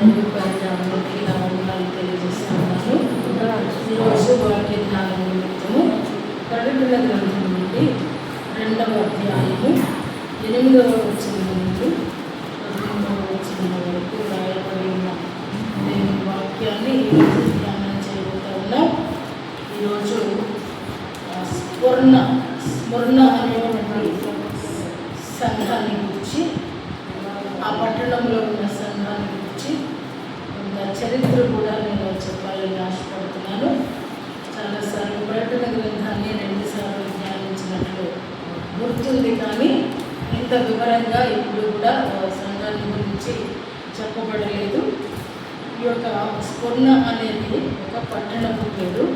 అందరికీ నా వందనాలు తెలియజేస్తా ఉన్నాను. ఈరోజు వాక్య జ్ఞానం నిమిత్తము ప్రకటన గ్రంథం నుండి 2వ అధ్యాయము 8వ వచనం నుండి 11వ వచనం వరకు రాయబడి ఉన్న దేవుని వాక్యాన్ని ఈరోజు ధ్యానం చేయబోతా ఉన్నాం. ఈరోజు స్మరణ అనేటువంటి సంఘాన్ని గురించి, ఆ పట్టణంలో ఉన్న సంఘాన్ని గురించి కొంత చరిత్ర కూడా నేను చెప్పాలని ఆశపడుతున్నాను. చాలాసార్లు ప్రకటన గ్రంథాన్ని 2 సార్లు ధ్యానించినట్లు గుర్తుంది, కానీ ఇంత వివరంగా ఇప్పుడు కూడా సంఘాన్ని గురించి చెప్పబడలేదు. ఈ యొక్క స్మరణ అనేది ఒక పట్టణపు పేరు.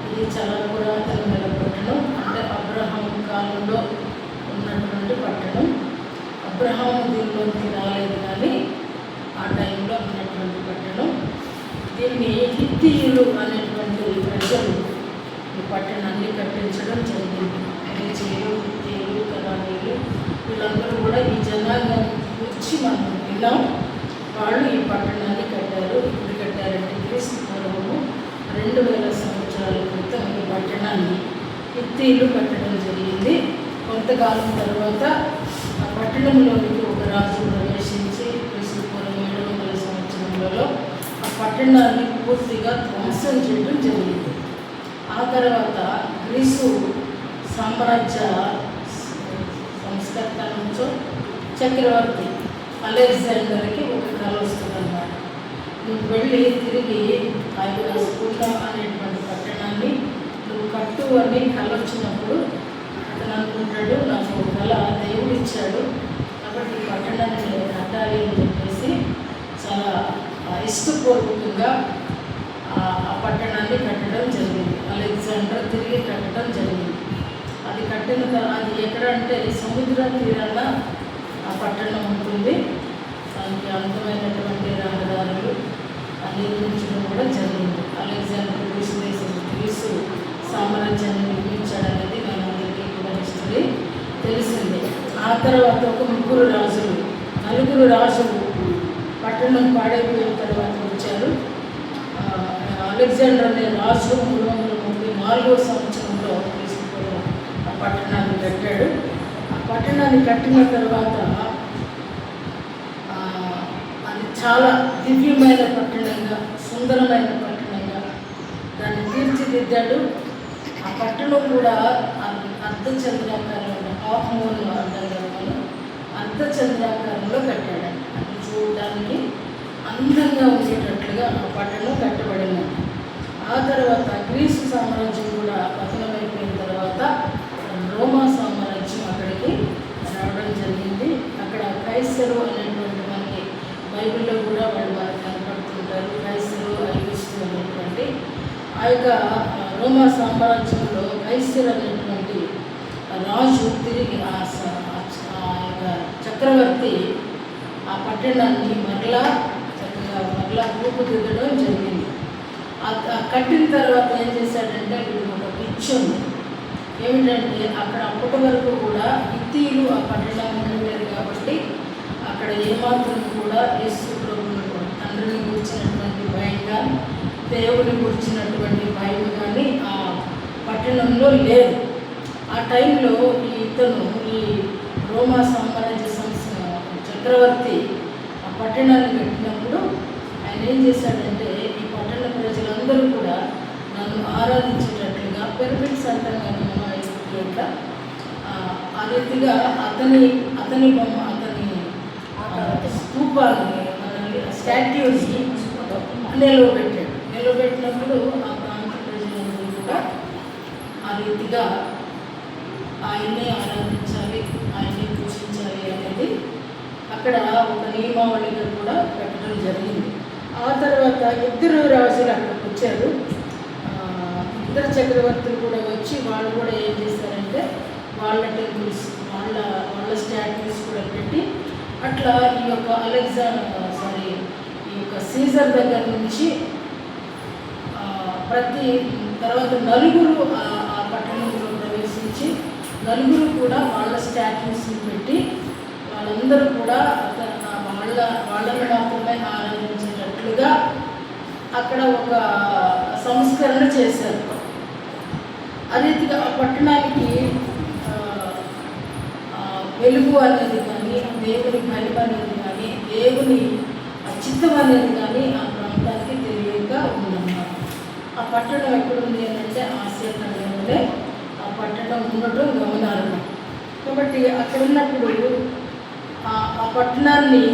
ఇది చాలా పురాతనమైన పట్టణం, అంటే అబ్రహాం కాలంలో ఉన్నటువంటి పట్టణం. అబ్రహాము దీనిలోకి రాలేదు, కానీ ఆ టైంలో ఉన్నటువంటి పట్టణం. దీన్ని హిత్తీయులు అనేటువంటి ప్రజలు ఈ పట్టణాన్ని కట్టించడం జరిగింది. హిత్తీయులు, కనానీయులు వీళ్ళందరూ కూడా ఈ జనాంగం గురించి మనం విన్నాం. వాళ్ళు ఈ పట్టణాన్ని కట్టారు. ఇప్పుడు కట్టారంటే క్రీస్తు పూర్వము 2000 సంవత్సరాల క్రితం ఈ పట్టణాన్ని హిత్తీయులు కట్టడం జరిగింది. కొంతకాలం తర్వాత ఆ పట్టణంలోనికి ఒక రాజు ప్రవేశించి క్రీస్తు పూర్వం 700 సంవత్సరంలో ఆ పట్టణాన్ని పూర్తిగా ధ్వంసం చేయడం జరిగింది. ఆ తర్వాత గ్రీసు సామ్రాజ్య సంస్కర్త నుంచో చక్రవర్తి అలెగ్జాండర్కి ఒక కళ వస్తుందన్నమాట. నువ్వు వెళ్ళి తిరిగి ఆ యొక్క స్ఫూర్ణ అనేటువంటి పట్టణాన్ని నువ్వు కట్టు అని కళ వచ్చినప్పుడు అతను అనుకుంటాడు, నాకు కళ దేవుడు ఇచ్చాడు కాబట్టి ఈ పట్టణాన్ని నేను కట్టాలి అని చెప్పేసి చాలా ఇష్టపూర్వకంగా ఆ పట్టణాన్ని కట్టడం జరిగింది. అలెగ్జాండర్ తిరిగి కట్టడం జరిగింది. అది కట్టిన అది ఎక్కడంటే సముద్ర తీరాన ఆ పట్టణం ఉంటుంది. దానికి అందమైనటువంటి రహదారులు నిర్మించడం కూడా జరిగింది. అలెగ్జాండర్ గ్రీసు సామ్రాజ్యాన్ని నిర్మించాడనేది మనందరికీ కూడా హిస్టరీ తెలిసిందే. ఆ తర్వాత ఒక నలుగురు రాజులు పట్టణం పాడైపోయిన తర్వాత వచ్చారు. అలెగ్జాండర్ అనే రాజు 334వ సంవత్సరంలో క్రీస్తుపూర్వం ఆ పట్టణాన్ని కట్టాడు. ఆ పట్టణాన్ని కట్టిన తర్వాత అది చాలా దివ్యమైన పట్టణంగా, సుందరమైన పట్టణంగా దాన్ని తీర్చిదిద్దాడు. ఆ పట్టణం కూడా అర్ధచంద్రాకారంలో, ఆహ్మోను అర్ధంలో అర్ధచంద్రాకారంలో కట్టాడు. అది చూడడానికి అందంగా ఉండేటట్లుగా ఆ పట్టణం కట్టబడింది. ఆ తర్వాత గ్రీసు సామ్రాజ్యం కూడా పతనమైపోయిన తర్వాత రోమా సామ్రాజ్యం అక్కడికి రావడం జరిగింది. అక్కడ కైసరు అనేటువంటి మనకి బైబిల్లో కూడా వాళ్ళు మనకి కనపడుతుంటారు. కైసరు, ఐగుస్తు అనేటువంటి ఆ యొక్క రోమా సామ్రాజ్యంలో కైసరు అనేటువంటి రాజు తిరిగి ఆ యొక్క చక్రవర్తి ఆ పట్టణాన్ని మరలా రూపుదిద్దడం జరిగింది. కట్టిన తర్వాత ఏం చేశాడంటే వీడు ఒక పిచ్చి ఉంది. ఏమిటంటే అక్కడ అప్పటి వరకు కూడా హిత్తీయులు ఆ పట్టణంలో ఉండేది కాబట్టి అక్కడ ఏమాత్రం కూడా యేసు ప్రభువును తండ్రిని గురించినటువంటి భయం కానీ, దేవుని గురించినటువంటి భయం కానీ ఆ పట్టణంలో లేదు. ఆ టైంలో ఈ రోమా సామ్రాజ్య చక్రవర్తి ఆ పట్టణాన్ని కట్టినప్పుడు ఆయన ఏం చేశాడంటే ఈ పట్టణ ప్రజలందరూ కూడా నన్ను ఆరాధించేటట్లుగా పిరమిడ్స్ అంటాం కానీ మనం యొక్క ఆ రీతిగా అతని బొమ్మ, అతని స్తూపాన్ని, స్టాట్యూస్ని నిలవబెట్టినప్పుడు ఆ ప్రాంత ప్రజలందరూ కూడా ఆ రీతిగా ఆయన్నే ఆరాధించాలి, ఆయన్నే పూజించాలి అనేది అక్కడ ఒక నియమావళిగా కూడా పెట్టడం జరిగింది. ఆ తర్వాత 2 రాజులు అక్కడికి వచ్చారు. 2 చక్రవర్తులు కూడా వచ్చి వాళ్ళు కూడా ఏం చేశారంటే వాళ్ళ టెంపుల్స్, వాళ్ళ స్టాట్యూస్ కూడా పెట్టి అట్లా ఈ యొక్క ఈ యొక్క సీజర్ దగ్గర నుంచి ప్రతి తర్వాత నలుగురు ఆ పట్టణంలో ప్రవేశించి నలుగురు కూడా వాళ్ళ స్టాట్యూస్ని పెట్టి వాళ్ళందరూ కూడా వాళ్ళని మాత్రమే ఆరాధించాలి చేసినట్టుగా అక్కడ ఒక సంస్కరణ చేశారు. ఆ రీతిగా ఆ పట్టణానికి వెలుగు అనేది కానీ, దేవుని మహిమ అనేది కానీ, దేవుని చిత్తం అనేది కానీ ఆ ప్రాంతానికి తెలియక ఉందన్నమాట. ఆ పట్టణం ఎక్కడుంది అని అంటే ఆసియా ఖండంలోనే ఆ పట్టణం ఉండటం గమనార్హం. కాబట్టి అక్కడ ఉన్నప్పుడు ఆ పట్టణాన్ని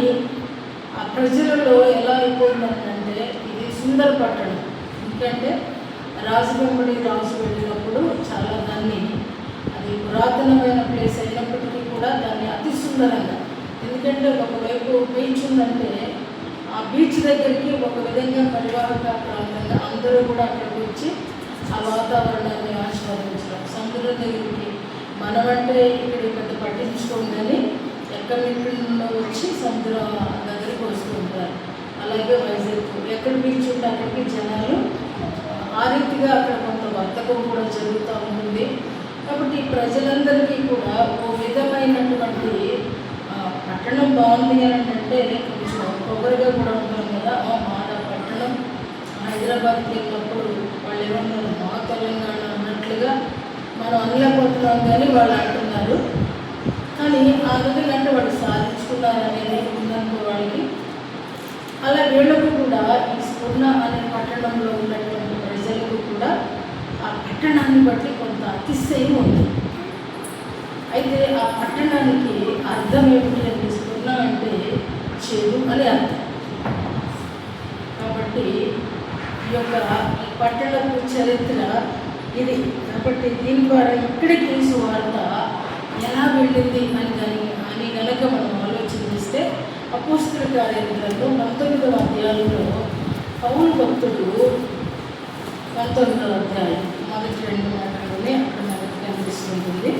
ఆ ప్రజలలో ఎలా అయిపోయిందంటే ఇది సుందర పట్టణం. ఎందుకంటే రాజు వెంబడి రాజు వెళ్ళినప్పుడు చాలా దాన్ని, అది పురాతనమైన ప్లేస్ అయినప్పటికీ కూడా దాన్ని అతి సుందరంగా, ఎందుకంటే ఒకవైపు బీచ్ ఉందంటే ఆ బీచ్ దగ్గరికి ఒక విధంగా పరివాహక ప్రాంతంగా అందరూ కూడా అక్కడికి వచ్చి ఆ వాతావరణాన్ని ఆస్వాదించడం. సముద్రం దగ్గరికి మనమంటే ఇక్కడ పెద్ద పట్టించుకోండి, ఎక్కడెక్కడిలో వచ్చి సముద్రం దగ్గరికి వస్తూ ఉంటారు. అలాగే వైజాగ్ ఎక్కడ బీచ్ ఉంటే అక్కడికి జనాలు ఆ రీతిగా అక్కడ కొంత వర్తకం కూడా జరుగుతూ ఉంటుంది. కాబట్టి ప్రజలందరికీ కూడా ఓ విధమైనటువంటి పట్టణం బాగుంది అని అంటే కొంచెం పొగరుగా కూడా ఉంటాం కదా. మాడ పట్టణం హైదరాబాద్కి వెళ్ళినప్పుడు వాళ్ళు ఏమన్నారు, మా తెలంగాణ అన్నట్లుగా మనం అనలేకపోతున్నాం కానీ వాళ్ళు అంటున్నారు. కానీ ఆ విధంగా అంటే వాళ్ళు సాధించుకున్నారు అనేది ఉందనుకో వాళ్ళకి. అలా వీళ్ళకు కూడా ఈ స్ఫుర్ణ అనే పట్టణంలో ఉన్నటువంటి ప్రజలకు కూడా ఆ పట్టణాన్ని బట్టి కొంత అతిశయం ఉంది. అయితే ఆ పట్టణానికి అర్థం ఏమిటి అంటే స్ఫుర్ణ అంటే చెడు అని అర్థం. కాబట్టి ఈ యొక్క పట్టణపు చరిత్ర ఇది. కాబట్టి దీని ద్వారా ఇక్కడికి సువార్త ఎలా వెళ్ళింది అని కనుక మనం ఆలోచన చేస్తే అపోస్తలుల కార్యాలలో 19వ అధ్యాయంలో పౌలు భక్తుడు 19వ అధ్యాయం మొదటి 2 మాటల్లోనే అక్కడ మనకు కనిపిస్తుంటుంది.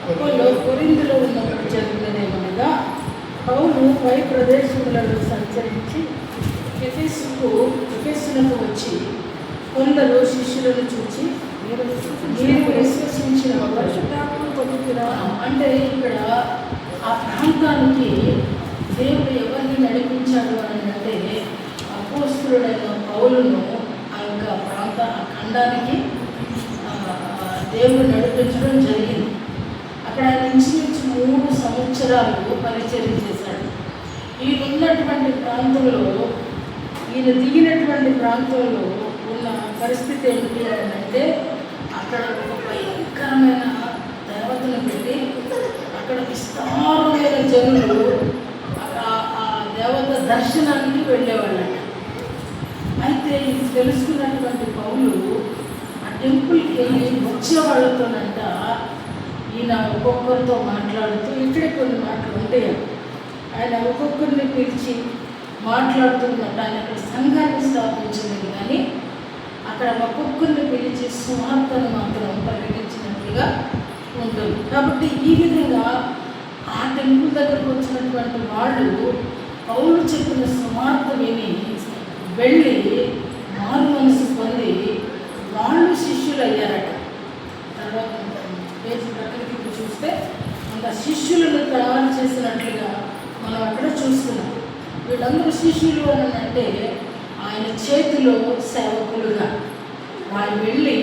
అపోలో కొరింథీలో ఉన్నప్పుడు జరిగినదేమనగా, పౌలు పై ప్రదేశములలో సంచరించి ఎఫెసునకు వచ్చి కొందరు శిష్యులను చూచి మీరు విశ్వసించిన పరిశుద్ధాత్మను పొందుతున్నా అంటే ఇక్కడ ఆ ప్రాంతానికి దేవుడు ఎవరిని నడిపించాడు అని అంటే అపోస్తలుడైన పౌలును ఆ యొక్క ఆ ఖండానికి దేవుడు నడిపించడం జరిగింది. అక్కడ ఆయన ఇంచుమించు 3 సంవత్సరాలు పరిచర్య చేశాడు. ఈయన ఉన్నటువంటి ప్రాంతంలో, ఈయన దిగినటువంటి ప్రాంతంలో ఉన్న పరిస్థితి ఏంటి అని అంటే అక్కడ ఒక భయంకరమైన దేవతను పెట్టి అక్కడ విస్తారమైన జనులు ఆ దేవత దర్శనానికి వెళ్ళేవాళ్ళట. అయితే ఇది తెలుసుకున్నటువంటి పౌలు ఆ టెంపుల్కి వెళ్ళి వచ్చే వాళ్ళతోనంట ఈయన ఒక్కొక్కరితో మాట్లాడుతూ, ఇక్కడే కొన్ని మాటలు ఉంటాయి, ఆయన ఒక్కొక్కరిని పిలిచి మాట్లాడుతున్నట్టు. ఆయన అక్కడ సంఘాన్ని స్థాపించలేదు కానీ అక్కడ ఒక్కొక్కరిని పిలిచి సువార్తను మాత్రం ప్రకటించినట్లుగా ఉంటుంది. కాబట్టి ఈ విధంగా ఆ టెంపుల్ దగ్గరకు వచ్చినటువంటి వాళ్ళు పౌలు చెప్పిన సువార్త విని వెళ్ళి మారు మనసు పొంది వాళ్ళు శిష్యులు అయ్యారట. తర్వాత పేజీ ప్రకృతికి చూస్తే అంత శిష్యులను తయారు చేసినట్లుగా మనం అక్కడ చూస్తున్నాం. వీళ్ళందరూ శిష్యులు అని అంటే ఆయన చేతిలో సేవకులుగా వాళ్ళు వెళ్ళి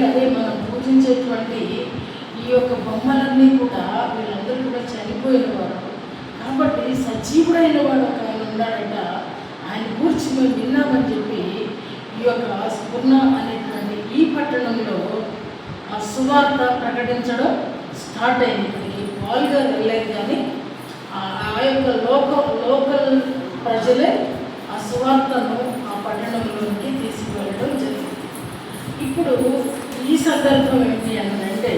అదే మనం పూజించేటువంటి ఈ యొక్క బొమ్మలన్నీ కూడా వీళ్ళందరూ కూడా చనిపోయిన వారు. కాబట్టి సజీవుడైన వాడు ఒక ఆయన ఉన్నాడట, ఆయన కూర్చి మేము విన్నామని చెప్పి ఈ యొక్క స్ఫుర్ణ అనేటువంటి ఈ పట్టణంలో ఆ సువార్త ప్రకటించడం స్టార్ట్ అయింది. పాల్గా వెళ్ళలేదు కానీ ఆ యొక్క లోకల్ ప్రజలే ఆ సువార్తను ఆ పట్టణంలోకి తీసుకువెళ్ళడం జరిగింది. ఇప్పుడు ఈ సందర్భం ఏంటి అని అంటే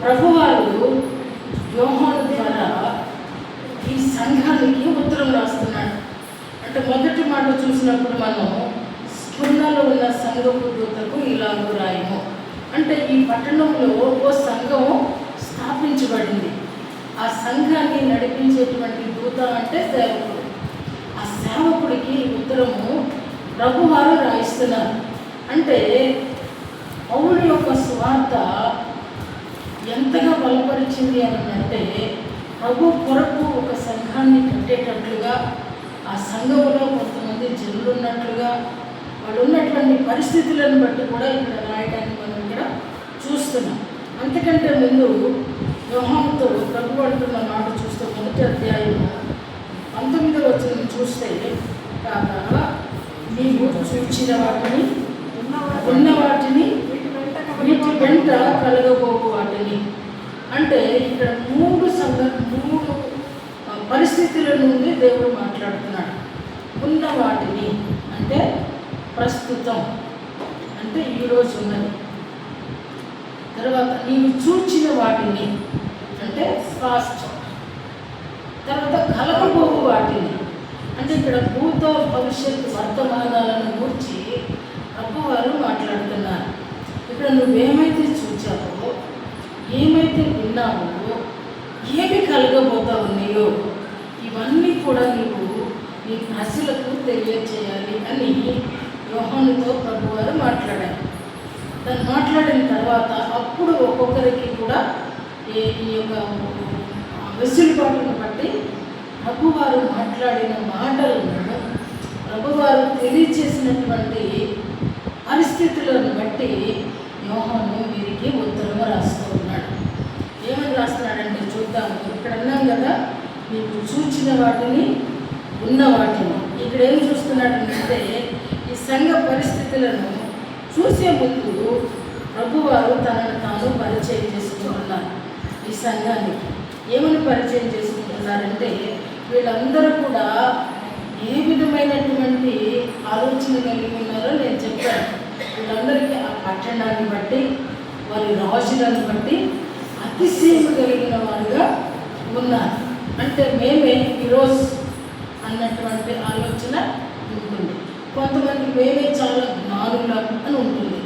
ప్రభువారు యోహాను ద్వారా ఈ సంఘానికి ఉత్తరం రాస్తున్నాడు. అంటే మొదటి మాట చూసినప్పుడు మనం స్ఫుర్ణలో ఉన్న సంఘపు దూతకు ఇలాగూ రాయము అంటే ఈ పట్టణంలో ఓ సంఘం స్థాపించబడింది. ఆ సంఘాన్ని నడిపించేటువంటి దూత అంటే సేవకుడు. ఆ సేవకుడికి ఉత్తరము ప్రభువారు రాయిస్తున్నారు. అంటే పౌలు యొక్క సువార్త ఎంతగా బలపరిచింది అని అంటే ప్రభు కొరకు ఒక సంఘాన్ని కట్టేటట్టు సంఘంలో కొంతమంది జనులు ఉన్నట్లుగా వాళ్ళు ఉన్నటువంటి పరిస్థితులను బట్టి కూడా ఇక్కడ రాయడాన్ని మనం ఇక్కడ చూస్తున్నాం. అంతకంటే ముందు యోహానుతో ప్రభు అంటున్న మాట చూస్తే మొదటి అధ్యాయం 19వ వచనం చూస్తే, కాగా నీవు చూచిన వాటిని ఉన్న వాటిని వీటి వెంట కలగబోకు వాటిని. అంటే ఇక్కడ మూడు పరిస్థితుల నుండి దేవుడు మాట్లాడుతున్నాడు. ఉన్న వాటిని అంటే ప్రస్తుతం, అంటే ఈరోజు ఉన్నది. తర్వాత నీవు చూచిన వాటిని అంటే ఫాస్ట్. తర్వాత కలగబోవు వాటిని అంటే ఇక్కడ భూత భవిష్యత్తు వర్తమానాలను గురించి ప్రభువారు మాట్లాడుతున్నారు. ఇక్కడ నువ్వేమైతే చూచావో, ఏమైతే విన్నావో, ఏమి కలగబోతా ఉన్నాయో ఇవన్నీ కూడా నీవు నీ ప్రజలకు తెలియచేయాలి అని యోహానుతో ప్రభువారు మాట్లాడారు. దాన్ని మాట్లాడిన తర్వాత అప్పుడు ఒక్కొక్కరికి కూడా ఈ యొక్క వెసులుబాటును బట్టి ప్రభువారు మాట్లాడిన మాటలను, ప్రభువారు తెలియచేసినటువంటి పరిస్థితులను బట్టి యోహాను వీరికి ఉత్తరం రాస్తూ ఉన్నాడు. ఏమని రాస్తున్నాడంటే చూద్దాము. ఇక్కడ అన్నాం కదా, నీకు చూచిన వాటిని ఉన్న వాటిని. ఇక్కడ ఏం చూస్తున్నాడంటే ఈ సంఘ పరిస్థితులను చూసే ముందు ప్రభువారు తనను తాను పరిచయం చేసుకుంటున్నారు. ఈ సంఘానికి ఏమని పరిచయం చేసుకుంటున్నారంటే, వీళ్ళందరూ కూడా ఏ విధమైనటువంటి ఆలోచన కలిగి ఉన్నారో నేను చెప్పాను. వీళ్ళందరికీ ఆ పట్టణాన్ని బట్టి, వారి రాజులను బట్టి అతిశయం కలిగిన వారుగా ఉన్నారు. అంటే మేమే ఈరోజు అన్నటువంటి ఆలోచన ఉంటుంది. కొంతమంది మేమే చాలా జ్ఞానులం అని ఉంటుంది.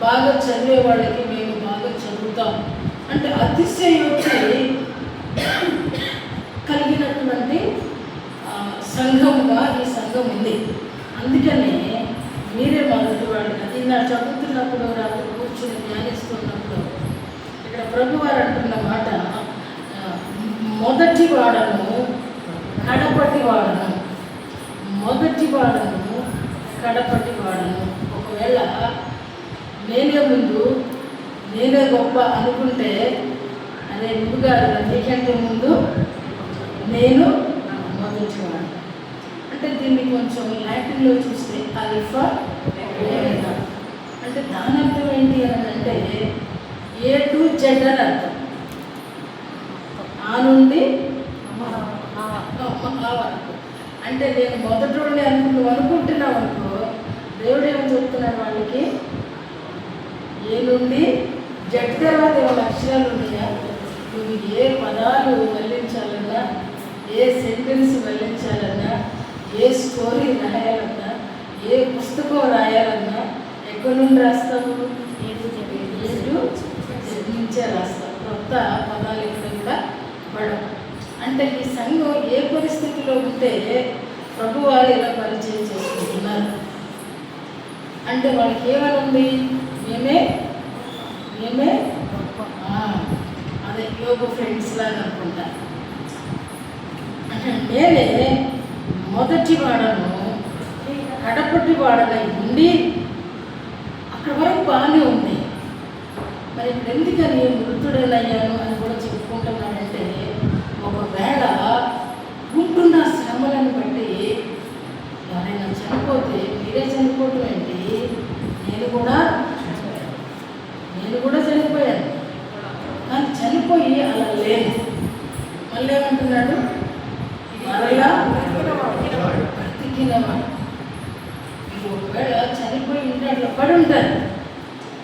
బాగా చదివే వాళ్ళకి మేము బాగా చదువుతాం అంటే అతిశయోక్తి కలిగినటువంటి సంఘంగా ఈ సంఘం ఉంది. అందుకనే మీరే మొదటి వాళ్ళు. అది నా చదువుతున్నప్పుడు, రాత్రి కూర్చుని ధ్యానిస్తున్నప్పుడు ఇక్కడ ప్రభువారు అంటున్న మాట, మొదటి వాడను కడపటి వాడను, మొదటి వాడను కడపటి వాడను. ఒకవేళ నేనే ముందు, నేనే గొప్ప అనుకుంటే, అదే నువ్వు కాదు, నీకంటే ముందు నేను మొదటి వాడు. అంటే దీన్ని కొంచెం లాటిన్లో చూస్తే ఆల్ఫా ఓమెగా అంటే దాని అర్థం ఏంటి అని అంటే ఏ టు జెడ్ అని అర్థం. ఆ నుండి ఆ వరకు. అంటే నేను మొదటి అనుకుంటున్నావు అనుకో, దేవుడు ఏమని చెప్తున్నాడు వాళ్ళకి, ఏ నుండి జెడ్ తర్వాత ఏమైనా అక్షరాలు ఉన్నాయా, నువ్వు ఏ పదాలు వెల్లించాలన్నా, ఏ సెంటెన్స్ వెల్లించాలన్నా, ఏ స్టోరీ రాయాలన్నా, ఏ పుస్తకం రాయాలన్నా ఎక్కడి నుండి రాస్తావు, నుంచే రాస్తావు. కొత్త పదాలు ఇక్కడ కూడా పడవు. అంటే ఈ సంఘం ఏ పరిస్థితిలో ఉంటే ప్రభువారు ఇలా పరిచయం చేసుకుంటున్నారు అంటే వాళ్ళకి ఏమని ఉంది, మేమే అదే యోగ ఫ్రెండ్స్ లాగా అనుకుంటారు. అంటే నేనే మొదటి వాడను కడపటి వాడనై ఉండి, అక్కడ వరకు బాగానే ఉంది. మరి ఇప్పుడు ఎందుకని మృతుడనయ్యాను అని కూడా చెప్పుకుంటున్నాడంటే, ఒకవేళ ఉంటున్న శ్రమలను బట్టి ఎవరైనా చనిపోతే మీరే చనిపోవటం ఏంటి, నేను కూడా చనిపోయాను. కానీ చనిపోయి అలా లేదు. మళ్ళీ ఏమంటున్నాడు, మరలా బ్రతికినవాడు. మీరు ఒకవేళ చనిపోయి ఉంటే అట్లా పడి ఉంటారు,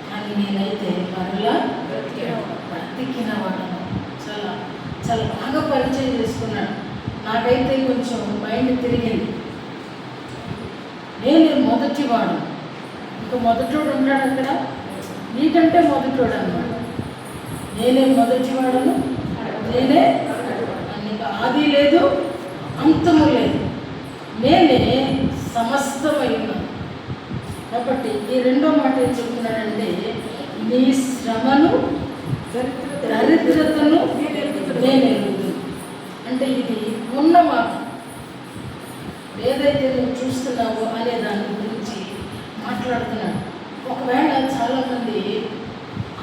కానీ నేనైతే మరలా బ్రతికినవాడు. చాలా చాలా బాగా పరిచయం చేసుకున్నాడు. నాకైతే కొంచెం మైండ్ తిరిగింది. నేనే మొదటి వాడు, ఇంకా మొదటోడు ఉన్నాడు అక్కడ, నీకంటే మొదటోడు అన్నమాట. నేనే మొదటి వాడను, నేనే నీకు ఆది లేదు అంతము లేదు, నేనే సమస్తమై ఉన్నాను. కాబట్టి ఈ రెండో మాట ఏం చెప్తున్నాడంటే, నీ శ్రమను దరిద్రతను నేనే అంటే ఇది ఉన్న మాట. ఏదైతే నువ్వు చూస్తున్నావో అనే దాని గురించి మాట్లాడుతున్నాడు. ఒకవేళ చాలామంది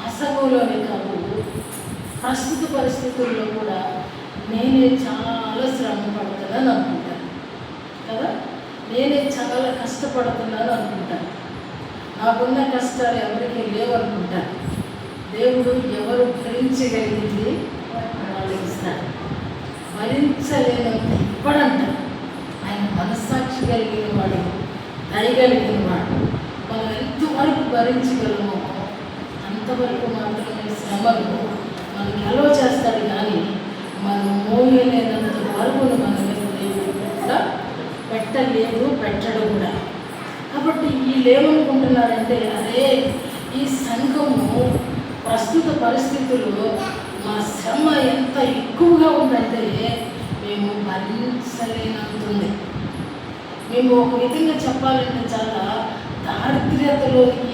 అసంగంలోనే కాదు, ప్రస్తుత పరిస్థితుల్లో కూడా నేనే చాలా శ్రమ పడుతున్నాను అనుకుంటాను కదా, నేనే చాలా కష్టపడుతున్నాను అనుకుంటాను, నాకున్న కష్టాలు ఎవరికి లేవనుకుంటాను. దేవుడు ఎవరు భరించగలిగింది వాళ్ళు ఇస్తాడు, భరించలేనంత ఇవ్వడంట. ఆయన మనస్సాక్షి కలిగిన వాడు, దయగలిగిన వాడు. మనం ఎంతవరకు భరించగలమో అంతవరకు మాత్రమే శ్రమను మనకి అలో చేస్తాడు, కానీ మనం మోయలేనంత వరకును మన మీద దేవుడు కూడా పెట్టలేదు, పెట్టడం కూడా. కాబట్టి వీళ్ళు ఏమనుకుంటున్నారంటే, అరే ఈ సంఘము ప్రస్తుత పరిస్థితుల్లో మా శ్రమ ఎంత ఎక్కువగా ఉందంటే మేము భరించలేనంతుంది. మేము ఒక విధంగా చెప్పాలంటే చాలా దారిద్ర్యతలోకి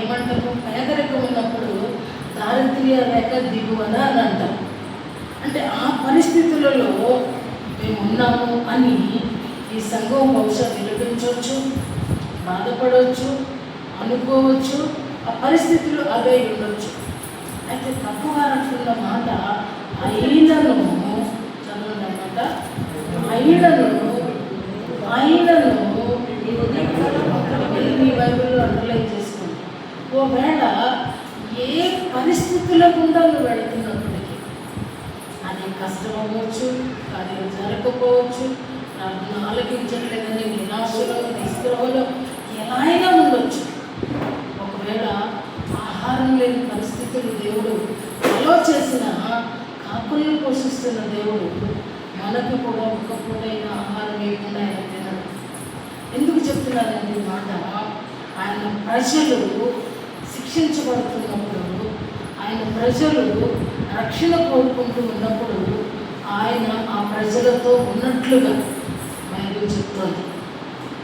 ఏమంటారు, పేదరికం ఉన్నప్పుడు దారిద్ర్య రేఖ దిగువన అని అంటాం. అంటే ఆ పరిస్థితులలో మేము ఉన్నాము అని ఈ సంఘం బహుశా విలపించవచ్చు, బాధపడవచ్చు, అనుకోవచ్చు. ఆ పరిస్థితులు అవే ఉండొచ్చు. అయితే తప్పుగా అంటున్న మాట అయినను చదవండి అన్నమాట. అయినను మీ బైబిల్లో అండర్లైన్ చేసుకోండి. ఒకవేళ ఏ పరిస్థితుల గుండా నువ్వు వెళుతున్నప్పటికీ, అది కష్టం అవ్వచ్చు, కార్యం జరగకపోవచ్చు, ప్రార్థన ఆలకించట్లేదని నిరాశలో, నిస్పృహలో ఎలా అయినా ఉండొచ్చు. ఒకవేళ ఆహారం లేని పరిస్థితులు దేవుడు అలో చేసిన, కాకులను పోషిస్తున్న దేవుడు మనకు కూడా ఒక పూటైన ఆహారం లేకుండా ఆయన తినడు. ఎందుకు చెప్తున్నానండి ఈ మాట? ఆయన ప్రజలు శిక్షించబడుతున్నప్పుడు, ఆయన ప్రజలు రక్షణ కోరుకుంటూ ఉన్నప్పుడు ఆయన ఆ ప్రజలతో ఉన్నట్లుగా బైబిల్ చెప్తోంది.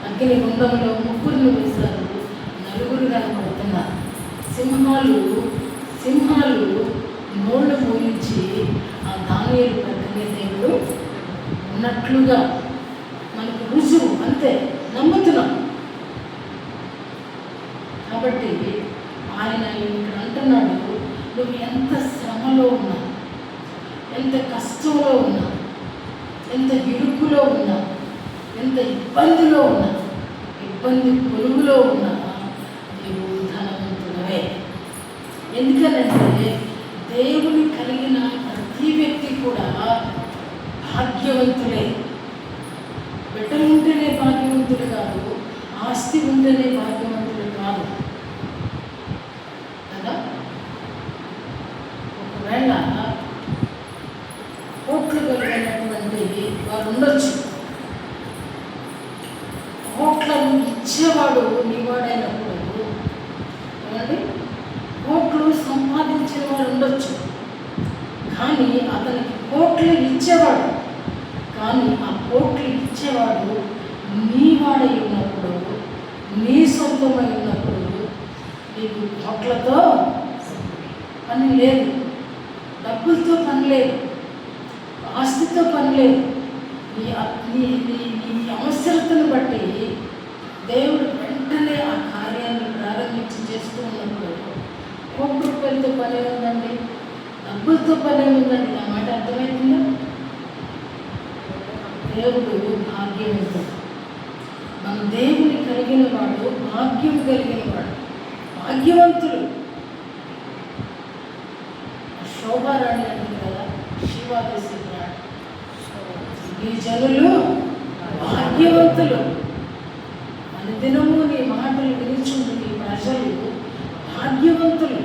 అగ్ని గుండంలో 3 వేశారు, 4 కనపడుతున్నారు. సింహాలు నోళ్ళు మూయించి ఆ దానియేలు పక్కనే దేవుడు ఉన్నట్లుగా మనకు రుజువు, అంతే, నమ్ముతున్నాం. కాబట్టి ఆయన ఇక్కడ అంటున్నాడు, నువ్వు ఎంత శ్రమలో ఉన్నా, ఎంత కష్టంలో ఉన్నా, ఎంత ఇరుకులో ఉన్నా, ఎంత ఇబ్బందిలో ఉన్నా, ఇబ్బంది పొరుగులో ఉన్నా, నీవు ధనవంతుడవే. ఎందుకనంటే దేవుని కలిగిన ప్రతి వ్యక్తి కూడా భాగ్యవంతులే. బిడ్డలు ఉంటేనే భాగ్యవంతుడు కాదు, ఆస్తి ఉంటేనే భాగ్యవంతుడు కాదు కదా. ఒకవేళ కోట్లు కలిగినటువంటి వారు ఉండొచ్చు, కోట్లను ఇచ్చేవాడు నీవాడైనప్పుడు, ఏమండి, కోట్లు సంపాదించిన వాడు ఉండొచ్చు, కానీ అతనికి కోట్లు ఇచ్చేవాడు, కానీ ఆ కోట్లు ఇచ్చేవాడు నీవాడై ఉన్నప్పుడు, నీ సొంతమై ఉన్నప్పుడు నీకు కోట్లతో పని లేదు, డబ్బులతో పని లేదు, ఆస్తితో పని లేదు. నీ అవసరతను బట్టి దేవుడు వెంటనే ఆ కార్యాన్ని ప్రారంభించి చేస్తూ ఉన్నప్పుడు ₹1 పని ఉందండి, డబ్బులతో పని ఉందండి. నా మాట అర్థమవుతుందా? దేవుడు భాగ్యవంతుడు. మన దేవుని కలిగిన వాడు భాగ్యం కలిగిన వాడు, భాగ్యవంతుడు. శోభారాణి అంటుంది కదా, శివాదేశి, ఈ జనులు భాగ్యవంతులు. అనుదినము నీ మాటలు వినిచుండు నీ ప్రజలు భాగ్యవంతులు.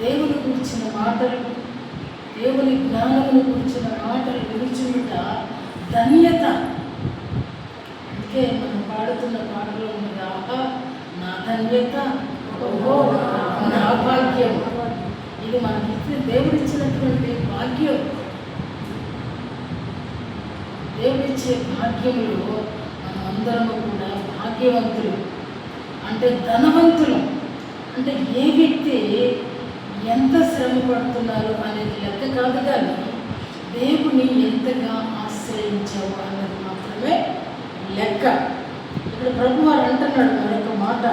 దేవుని గురించిన మాటలు, దేవుని జ్ఞానమును గురించిన మాటలు వినిచుండుట ధన్యత. అందుకే మనం పాడుతున్న పాటలో ఉన్నది, ఆహా నా ధన్యత, ఓహో నా భాగ్యం. ఇది మనకి దేవుడిచ్చినటువంటి భాగ్యం. దేవుడిచ్చే భాగ్యంలో మనం అందరము కూడా భాగ్యవంతులు. అంటే ధనవంతులు. అంటే ఏ వ్యక్తి ఎంత శ్రమ పడుతున్నారు అనేది లెక్క కాదు, కానీ దేవుని ఎంతగా ఆశ్రయించావు అన్నది మాత్రమే లెక్క. ఇక్కడ ప్రభు వారు అంటున్నాడు మరొక మాట,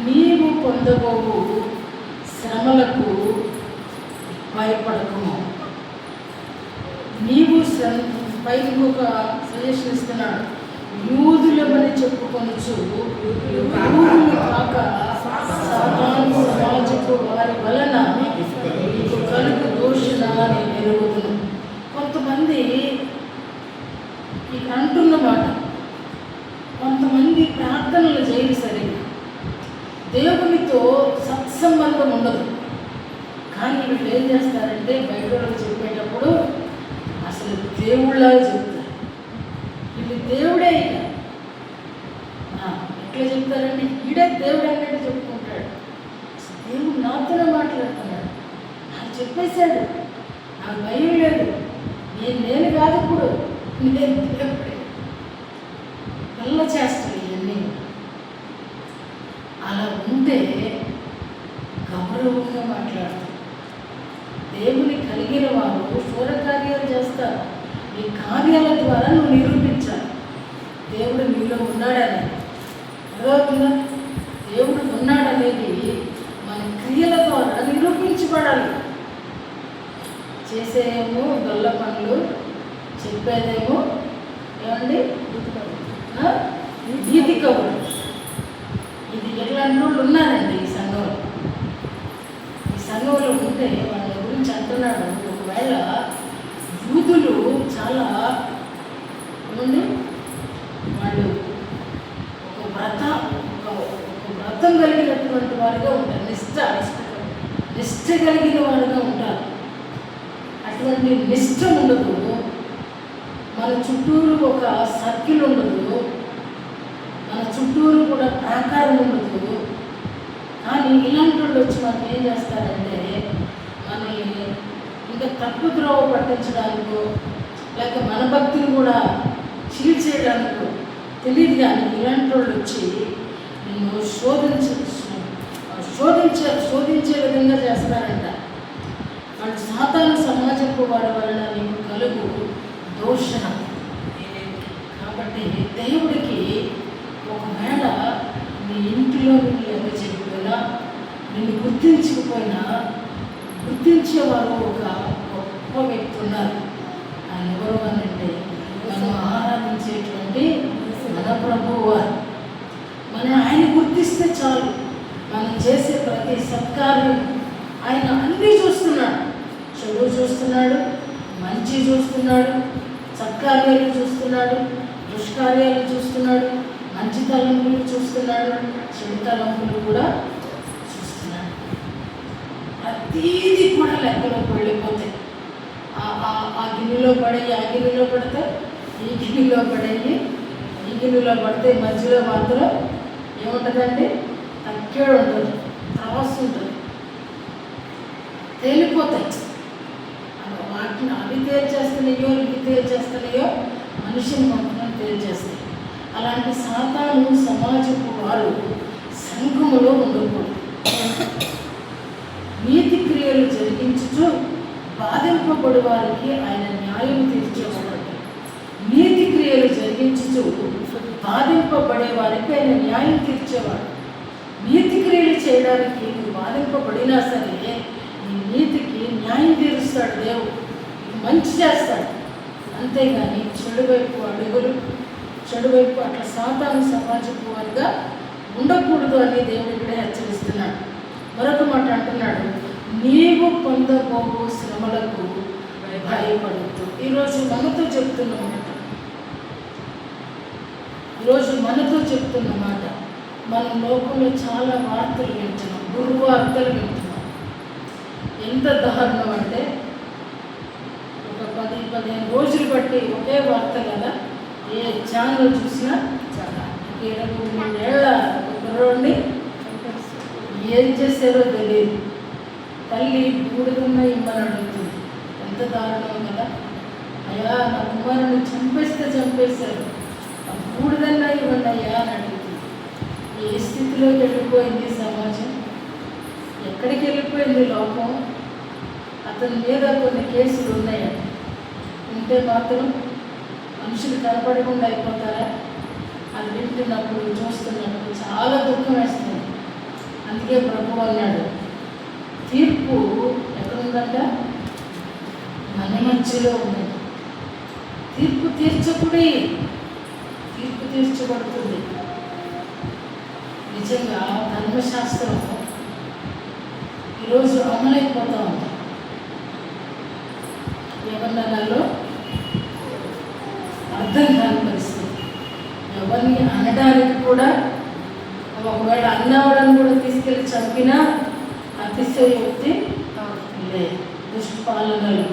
నీవు పొందబోవు శ్రమలకు భయపడకము. నీవు పైకి ఒక సజెషన్ ఇస్తున్నాడు, యూదులమని చెప్పుకొనొచ్చు యూదులు కాక సాతాను సమాజపు వారి వలన నీకు కలుగు దోషణ నేను ఎరుగుదును. కొంతమంది ఇక అంటున్నమాట, కొంతమంది ప్రార్థనలు చేయరు సరిగ్గా, దేవునితో సత్సంబంధం ఉండదు. కానీ వీళ్ళు ఏం చేస్తారంటే బయట వాళ్ళకి చెప్పేటప్పుడు అసలు దేవుళ్ళగా చెప్తారు. వీళ్ళు దేవుడే ఇక ఎట్లా చెప్తారంటే ఈడే దేవుడు అన్నట్టు చెప్పుకుంటాడు. దేవుడు నాతోనే మాట్లాడుతున్నాడు, నాకు చెప్పేశాడు, నాకు భయం లేదు, నేను కాదు, ఇప్పుడు నేను దేవుడే. నల్ల చేస్తాడు ఇవన్నీ. అలా ఉంటే గౌరవంగా మాట్లాడతారు. దేవుని కలిగిన వారు శూర కార్యాలు చేస్తారు. నీ కార్యాల ద్వారా నువ్వు నిరూపించాలి దేవుడు నీలో ఉన్నాడని. అర్థమవుతుందా? దేవుడు ఉన్నాడనేది మన క్రియల ద్వారా నిరూపించబడాలి. చేసేదేమో దొల్ల పనులు, చెప్పేదేమో ఏమండి నీతి కవులు. ఇది ఎట్లాంటి వాళ్ళు ఉన్నారండి ఈ సంఘంలో. ఈ సంఘంలో ఉంటే వాళ్ళ గురించి అంటున్నాడు, ఒకవేళ యూదులు చాలా ఏమండి వాళ్ళు ఒక వ్రతం కలిగినటువంటి వారుగా ఉంటారు, నిష్ఠ కలిగిన వారుగా ఉంటారు. అటువంటి నిష్ఠ ఉండదు, మన చుట్టూరు ఒక సర్కిల్ ఉండదు, మన చుట్టూరు కూడా ప్రాకారం ఉండదు. కానీ ఇలాంటి వాళ్ళు వచ్చి మనకి ఏం చేస్తారంటే మనల్ని ఇంకా తప్పు ద్రోవ పట్టించడానికో లేక మన భక్తిని కూడా చీల్చేయడానికో తెలియదు. కానీ ఇలాంటి వాళ్ళు వచ్చి నిన్ను శోధించే విధంగా చేస్తారంట. వాళ్ళు సాతాను సమాజపు వారి వలన నీకు కలుగు దోషణ. కాబట్టి దేవుడికి ఒకవేళ నీ ఇంటిలో నువ్వు ఎవరు చెప్పిపోయినా, నిన్ను గుర్తించకపోయినా, గుర్తించేవారు ఒక గొప్ప వ్యక్తి ఉన్నారు. ఆయన ఎవరు అనంటే మనం ఆరాధించేటువంటి మన ప్రభువు వారు. ఆయన గుర్తిస్తే చాలు, మనం చేసే ప్రతి సత్కార్యం ఆయన అన్నీ చూస్తున్నాడు. చెడు చూస్తున్నాడు, మంచి చూస్తున్నాడు, సత్కార్యాలు చూస్తున్నాడు, దుష్కార్యాలు చూస్తున్నాడు, మంచి తలంపులు చూస్తున్నాడు, చెడు తలంపులు కూడా చూస్తున్నాడు. ప్రతీది కూడా లెక్కలోకి వెళ్ళిపోతాయి. ఆ గిన్నెలో పడేయి, ఆ గిన్నెలో పడితే ఈ గిన్నెలో పడేయి, ఈ గిన్నెలో పడితే మధ్యలో మాత్రం ఏముంటుందండి, తక్కేడు ఉంటుంది, త్రాసు ఉంటుంది, తేలిపోతాయి. వాటిని అవి తేల్చేస్తున్నాయో ఇవి తేల్చేస్తున్నాయో మనిషిని మాత్రం తేల్చేస్తాయి. అలాంటి సాతాను సమాజపు వారు సంఘములో ఉండకూడదు. నీతి క్రియలు జరిగించుచు బాధింపబడి వారికి ఆయన న్యాయం తీర్చేవాడు. నీతి క్రియలు జరిగించుచు బాధింపబడే వారికి ఆయన న్యాయం తీర్చేవాడు. నీతి క్రియలు చేయడానికి నువ్వు బాధింపబడినా సరే నీ నీతికి న్యాయం తీరుస్తాడు దేవుడు, మంచి చేస్తాడు. అంతేగాని చెడువైపు అడుగులు, చెడువైపు అట్లా సాతాను సమాజపు వారిగా ఉండకూడదు అని దేవుడు ఇక్కడే హెచ్చరిస్తున్నాడు. మరొక మాట అంటున్నాడు, నీవు పొందబోవు శ్రమలకు భయపడద్దు. ఈరోజు మనతో చెప్తున్న మాట, మన లోకంలో చాలా వార్తలు వింటున్నాం, దుర్వార్తలు వింటున్నాం. ఎంత దారుణం అంటే ఒక 10-15 రోజులు బట్టి ఒకే వార్త కదా, ఏ ఛానల్ చూసినా 23 ఏళ్ళ కుర్రోడిని ఏం చేశారో తెలియదు, తల్లి బూడిదన్న ఇమ్మని అడుగుతుంది. ఎంత దారుణం కదా. అయ్యా నా కుమారుని చంపేశారు, ఆ బూడిదన్నా ఇవ్వండి అయ్యా అని అడుగుతుంది. ఏ స్థితిలోకి వెళ్ళిపోయింది సమాజం, ఎక్కడికి వెళ్ళిపోయింది లోకం. అతని మీద కొన్ని కేసులు ఉన్నాయండి, ఉంటే మాత్రం మనుషులు కనపడకుండా అయిపోతారా? అది వింటున్నప్పుడు చూస్తున్నప్పుడు చాలా దుఃఖం వేస్తుంది. అందుకే ప్రభు అన్నాడు, తీర్పు ఎక్కడుందంట? మన మధ్యలో ఉంది. తీర్పు తీర్చకుడి, తీర్పు తీర్చబడుతుంది. నిజంగా ధర్మశాస్త్రం ఈరోజు అమలైపోతూ ఉంది. ఎవరినలో అర్థం కాని పరిస్థితి, ఎవరిని అనడానికి కూడా, ఒకవేళ అన్నవాళ్ళని కూడా తీసుకెళ్ళి చంపినా అతిశయోక్తి లేదు. దుష్పాలనలు.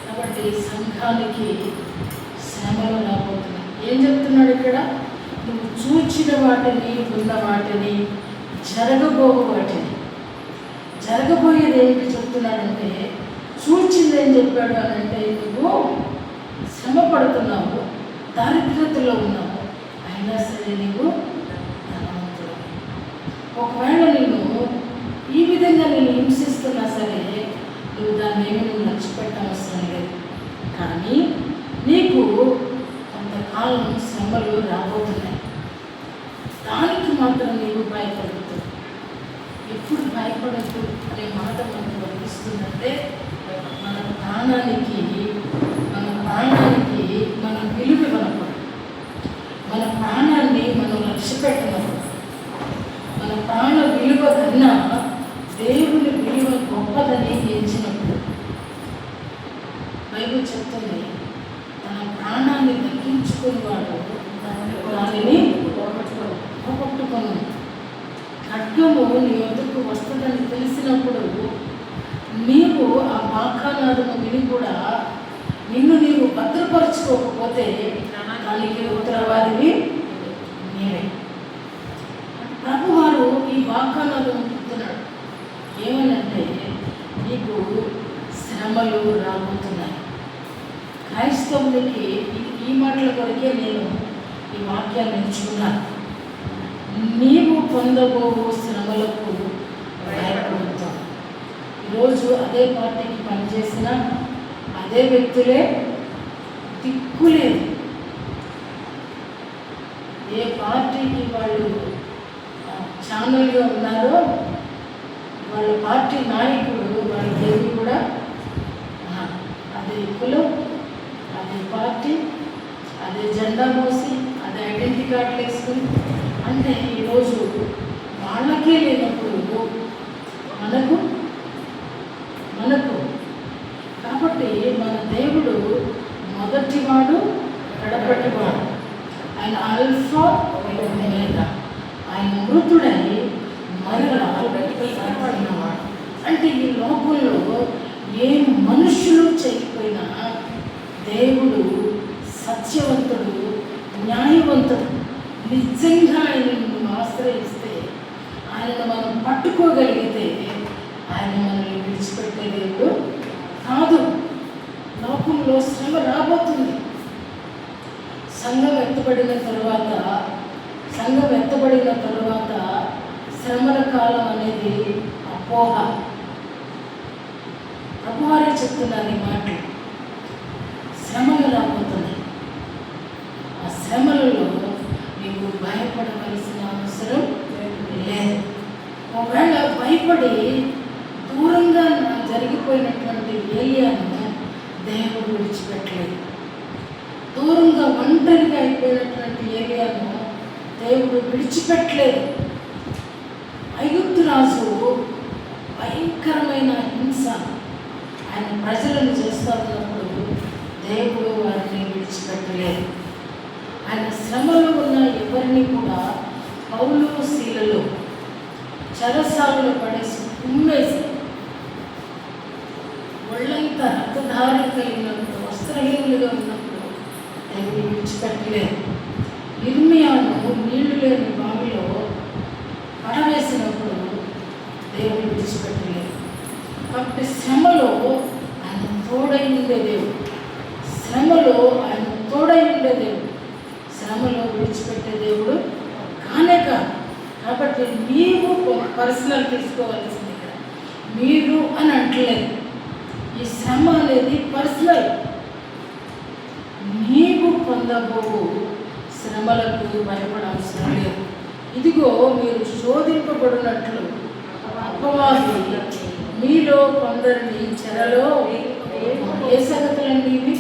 కాబట్టి సంఘానికి శ్రమలు రాబోతున్నాయి. ఏం చెప్తున్నాడు ఇక్కడ? నువ్వు చూచిన వాటిని, ఉన్న వాటిని, జరగబోవు వాటిని. జరగబోయేది ఏంటి చెప్తున్నాడంటే, చూచింది ఏం చెప్పాడు అని అంటే, నువ్వు శ్రమ పడుతున్నావు, దారిద్ర్యతలో ఉన్నావు, అయినా సరే నీవు ధనవంతుడు. ఒకవేళ నేను ఈ విధంగా నేను హింసిస్తున్నా సరే నువ్వు దాన్ని ఏమి నువ్వు లక్ష్య పెట్టవలసిన లేదు. కానీ నీకు కొంతకాలం శ్రమలు రాబోతున్నాయి. దానికి మాత్రం నీవు భయపడద్దు. ఎప్పుడు భయపడద్దు అనే మాట మనకు వర్తిస్తుందంటే, మన ప్రాణానికి మనం విలువ ఇవ్వనప్పుడు, మన ప్రాణాన్ని మనం లక్ష్య పెట్టినప్పుడు, మన ప్రాణ విలువ కన్నా దేవుని విలువ గొప్పదని ఎంచినప్పుడు. బైబిల్ చెప్తుంది, తన ప్రాణాన్ని తగ్గించుకుని వాడు దానిని పోగొట్టుకుని. ఖడ్గము నీ వద్దకు వస్తుందని తెలిసినప్పుడు నీవు ఆ వాగ్దానాలను విని కూడా నిన్ను నీవు భద్రపరచుకోకపోతే దానికి ఉత్తరవాదివి నీవే. ప్రభువారు ఈ వాగ్దానాలను చెప్తున్నాడు. ఏమనంటే, నీకు శ్రమలు రాబోతున్నాయి. క్రైస్తవునికి ఈ మాటల కొరకే నేను ఈ వాక్యాన్ని ఎంచుకున్నాను. నీవు పొందబోవు శ్రమలకు భయపడుతావు. ఈరోజు అదే పార్టీకి పనిచేసిన అదే వ్యక్తులే దిక్కులేదు. ఏ పార్టీకి వాళ్ళు ఛానల్గా ఉన్నారో వాళ్ళ పార్టీ నాయకుడు వాళ్ళ దేవి కూడా అదే కులం, అదే పార్టీ, అదే జెండా మోసి, అదే ఐడెంటిటీ కార్డులు వేసుకుని, అంటే ఈరోజు వాళ్ళకే లేనప్పుడు మనకు కాబట్టి మన దేవుడు మొదటివాడు, కడపటివాడు. ఆయన ఆల్ఫా ఒమేగా. ఆయన మృతుడై మరలా పడినవాడు. అంటే ఈ లోకంలో ఏ మనుషులు చేయకపోయినా దేవుడు సత్యవంతుడు, న్యాయవంతుడు. నిజంగా ఆయనను ఆశ్రయిస్తే, ఆయనను మనం పట్టుకోగలిగితే ఆయన మనల్ని విడిచిపెట్టే దేవుడు కాదు. లోకంలో శ్రమ రాబోతుంది. సంఘం ఎత్తబడిన తరువాత శ్రమల కాలం అనేది అపోహ. ప్రభువారే చెప్తున్నారు ఈ మాటలు. శ్రమలు రాబోతున్నాయి. ఆ శ్రమలలో నీకు భయపడవలసిన అవసరం లేదు. ఒకవేళ భయపడి దూరంగా జరిగిపోయినటువంటి ఏలియాను దేవుడు విడిచిపెట్టలేదు. దూరంగా ఒంటరిగా అయిపోయినటువంటి ఏలియాను దేవుడు విడిచిపెట్టలేదు. ఐగుప్తు రాజు భయంకరమైన హింస ఆయన ప్రజలను చేస్తూ ఉన్నప్పుడు దేవుడు వారిని విడిచిపెట్టలేదు. ఆయన శ్రమలో ఉన్న ఎవరిని కూడా పౌలు శీలలో చెరసాలలో పడేసి కుమ్మేసి ఒళ్ళంతా రక్తధారణ కలిగినప్పుడు, వస్త్రహీనులుగా ఉన్నప్పుడు దేవుడు విడిచిపెట్టలేదు. ఇర్మియాను నీళ్లు లేని బావిలో పడవేసినప్పుడు దేవుడు విడిచిపెట్టలేదు. కాబట్టి శ్రమలో ఆయన తోడై ఉండే దేవుడు, శ్రమలో విడిచిపెట్టే దేవుడు కానే కాదు. కాబట్టి నీవు పర్సనల్ తీసుకోవాల్సింది ఇక్కడ. మీరు అని అంటలేదు. ఈ శ్రమ అనేది పర్సనల్. నీవు పొందబోవు శ్రమలకు భయపడాల్సిన లేదు. ఇదిగో మీరు శోధింపబడినట్లు అపవాది మీలో కొందరిని చెరలో, ఏ సంగతులండి ఇవి?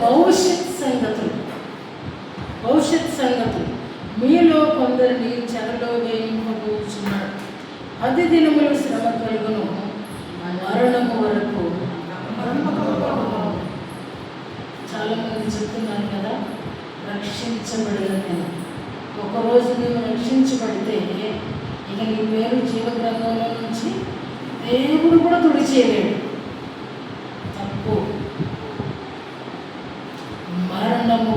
భవిష్యత్ సంగతులు మీలో కొందరిని చెరలో వేయింపబోచున్నాడు. 10 దినములు శ్రమ కలుగును, మరణము వరకు. చాలామంది చెప్తున్నారు కదా, రక్షించబడిన నేను. ఒకరోజు నీవు రక్షించబడితే ఇక నీ పేరు జీవగ్రంథంలో నుంచి దేవుడు కూడా తుడిచేయలేడు. తప్పు. మరణము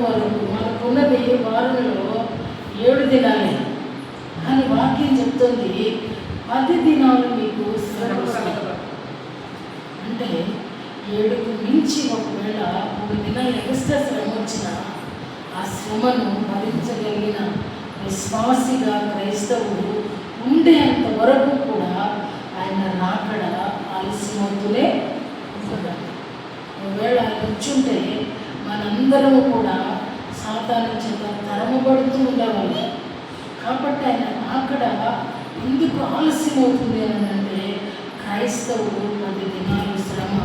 వరకు మనకున్నది వారంలో 7 దినాలే. కానీ వాక్యం చెప్తుంది 10 దినాలు మీకు శ్రమ. అంటే 7కు మించి ఒకవేళ 3 దినాలు ఎక్స్ట్రా శ్రమ వచ్చినా ఆ శ్రమను భరించగలిగిన విశ్వాసిగా క్రైస్తవుడు ఉండేంత వరకు కూడా ఆయన రాకడ ఆలస్యమవుతూనే ఉంటాడు. ఒకవేళ ఆయన వచ్చుంటే మనందరము కూడా సాతాను చేత తరమబడుతూ ఉండేవాళ్ళు. కాబట్టి ఆయన రాకడ ఎందుకు ఆలస్యం అవుతుంది అని అంటే, క్రైస్తవుడు 10 దినాలు శ్రమ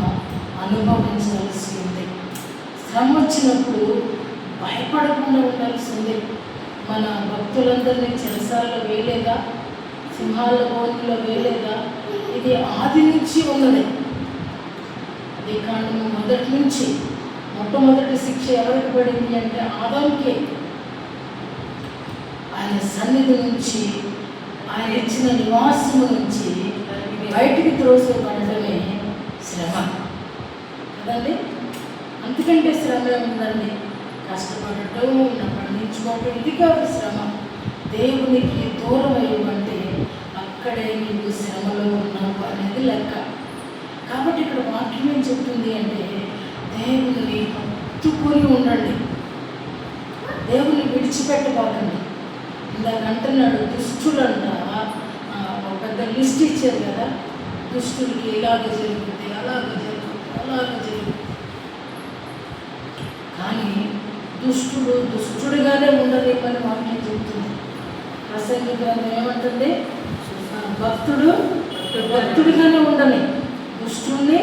అనుభవించాల్సి ఉంది. శ్రమ వచ్చినప్పుడు భయపడకుండా ఉండాల్సి ఉంది. మన భక్తులందరినీ చెరసాలలో వేయలేదా, సింహాల బోన్లో వేయలేదా? ఇది ఆది నుంచి ఉన్నది. అది కాండము మొదటి నుంచి మొట్టమొదటి శిక్ష ఎవరికి పడింది అంటే ఆదాముకే. ఆయన సన్నిధి నుంచి, ఆయన ఇచ్చిన నివాసము నుంచి బయటికి త్రోసిపడటమే శ్రమ కదండి. అంతకంటే శ్రమ ఏముందండి? కష్టపడటం, పండించుకోవటం, ఇది కాదు శ్రమ. దేవునికి దూరం అయ్యమంటే అక్కడే నీవు శ్రమలో ఉన్నావు అనేది లెక్క. కాబట్టి ఇక్కడ వాక్యం ఏం చెప్తుంది అంటే, దేవుని హత్తుకొని ఉండండి, దేవుని విడిచిపెట్టబాకండి. ఇందాక అంటున్నాడు దుష్టులంట, ఒక పెద్ద లిస్ట్ ఇచ్చారు కదా, దుష్టులకి ఇలాగ జరుగుతుంది, అలాగ జరుగుతుంది. కానీ దుష్టుడిగానే ఉండలేమని వాక్యం చెబుతుంది. ప్రసంగి గ్రంథం ఏమంటుంది? భక్తుడిగానే ఉండని, దుష్టుని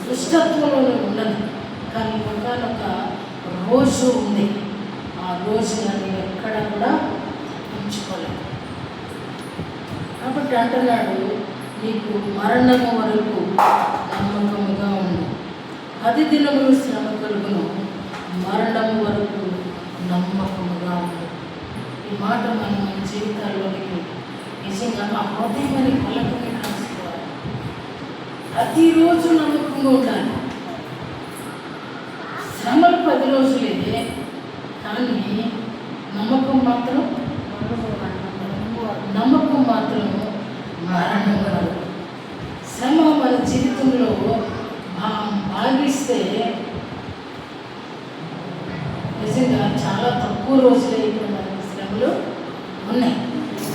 దుష్టత్వంలోనే ఉండని. కానీ ఒకనొక రోజు ఉంది, ఆ రోజు నేను ఎక్కడ కూడా ఉంచుకోలేదు. కాబట్టి అంటున్నాడు, నీకు మరణము వరకు నమ్మకముగా ఉండు. 10 దినములు శ్రమ కలుగును, మరణము వరకు నమ్మకముగా ఉంది. ఈ మాట మనం మన జీవితాల్లోనికి నిజంగా ఆ హృదయమని పలకని రాసుకోవాలి. ప్రతిరోజు నమ్మకంగా ఉండాలి. శ్రమలు 10 రోజులేదే, కానీ నమ్మకం మాత్రం మరణం వరకు. శ్రమ మన జీవితంలో భాగిస్తే నిజంగా చాలా తక్కువ రోజులే ఇక్కడ మనకి శ్రమలు ఉన్నాయి.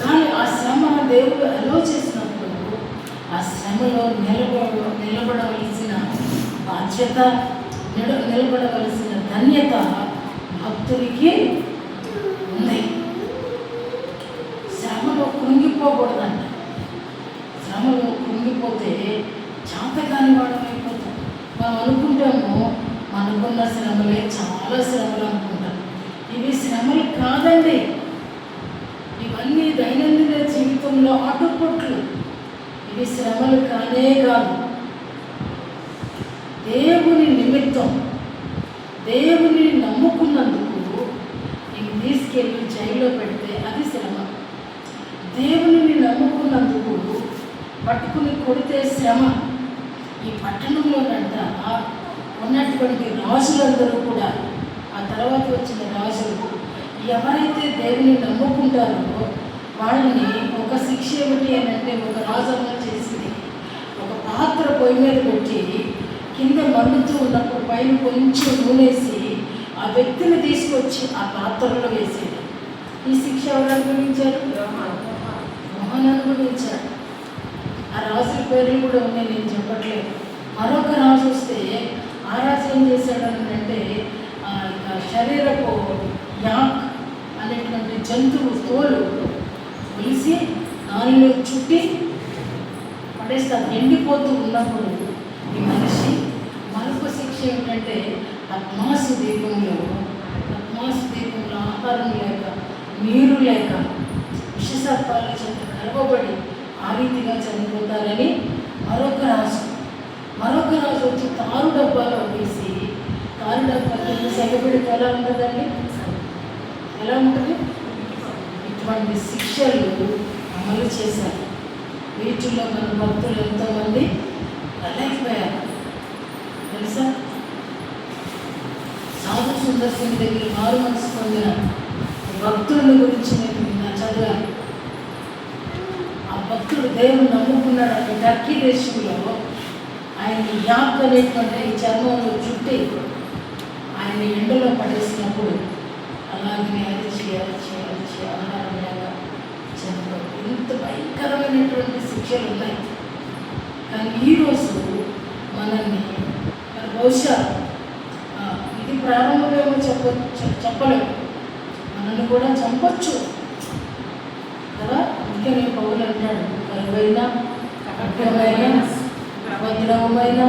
కానీ ఆ శ్రమ దేవుడు అలో చేసినప్పుడు ఆ శ్రమలో నిలబడవలసిన బాధ్యత, నిలబడవలసిన ధన్యత భక్తుడికి ఉంది. శ్రమలో కృంగిపోకూడదంట. శ్రమలో కృంగిపోతే చాతకాని వాడడం అయిపోతాం. మనం అనుకుంటాము మనకున్న శ్రమలే చాలా శ్రమలు అనుకుంటాం. ఇవి శ్రమలు కాదండి, ఇవన్నీ దైనందిన జీవితంలో అడ్డుపట్లు. ఇవి శ్రమలు కానే కాదు. దేవుని నిమిత్తం, దేవుని నమ్ముకున్నందుకు ఇవి తీసుకెళ్ళి జైల్లో పెడితే అది శ్రమ. దేవుని నమ్ముకున్నందుకు పట్టుకుని కొడితే శ్రమ. ఈ పట్టణంలోనంట ఉన్నటువంటి రాజులందరూ కూడా, ఆ తర్వాత వచ్చిన రాజులు ఎవరైతే దేవుని నమ్ముకుంటారో వాళ్ళని ఒక శిక్ష ఏమిటి అని అంటే, ఒక రాజమ్మ చేసింది, ఒక పాత్ర పొయ్యి మీద పెట్టి కింద మండుతూ ఉన్నప్పుడు పైన కొంచెం నూనెసి ఆ వ్యక్తిని తీసుకొచ్చి ఆ పాత్రలో వేసేది. ఈ శిక్ష ఎవరు అనుభవించారు? మోహన్ అనుభవించాడు. రాజుల పేర్లు కూడా ఉన్నాయి, నేను చెప్పట్లేదు. మరొక రాజు వస్తే ఆ రాజు ఏం చేశాడు అంటే శరీరపు యాక్ అనేటువంటి జంతువు తోలు ఒలిసి దానిలో చుట్టి పడేస్తారు. ఎండిపోతూ ఉన్నప్పుడు ఈ మనిషి మరొక శిక్ష ఏమిటంటే పద్మాసు దీపంలో ఆహారం లేక నీరు లేక విషసర్పాల చేత కరవబడి ఆ రీతిగా చనిపోతారని మరొక రాజు వచ్చి తారు డబ్బాలో వేసి, తారు డబ్బాలో సెగబిడికి ఎలా ఉంటుందండి, ఎలా ఉంటుంది? ఇటువంటి శిక్షలు అమలు చేశారు. వీటిల్లో మన భక్తులు ఎంతోమంది బలైపోయారు తెలుసా. సాధు సుందర్ సింగ్ దగ్గర మారు మనసు పొందిన భక్తుల గురించి నేను చదివాను. ఆ భక్తుడు దేవుడు నమ్ముకున్నాడు. అంటే టర్కీ దేశంలో ఆయన యాక్ అనేటువంటి ఈ చర్మంలో చుట్టి ఆయన ఎండలో పడేసినప్పుడు అలాగే అరిచి ఆహారం లేక చనిపోయి ఇంత భయంకరమైనటువంటి శిక్షలు ఉన్నాయి. కానీ ఈరోజు మనల్ని బహుశా ఇది ప్రారంభమేమో చెప్పలేము, మనల్ని కూడా చంపొచ్చు కదా. అందుకని పౌలు అంటాడు, కరువైనా ఖడ్గమైన ఉపద్రవమైన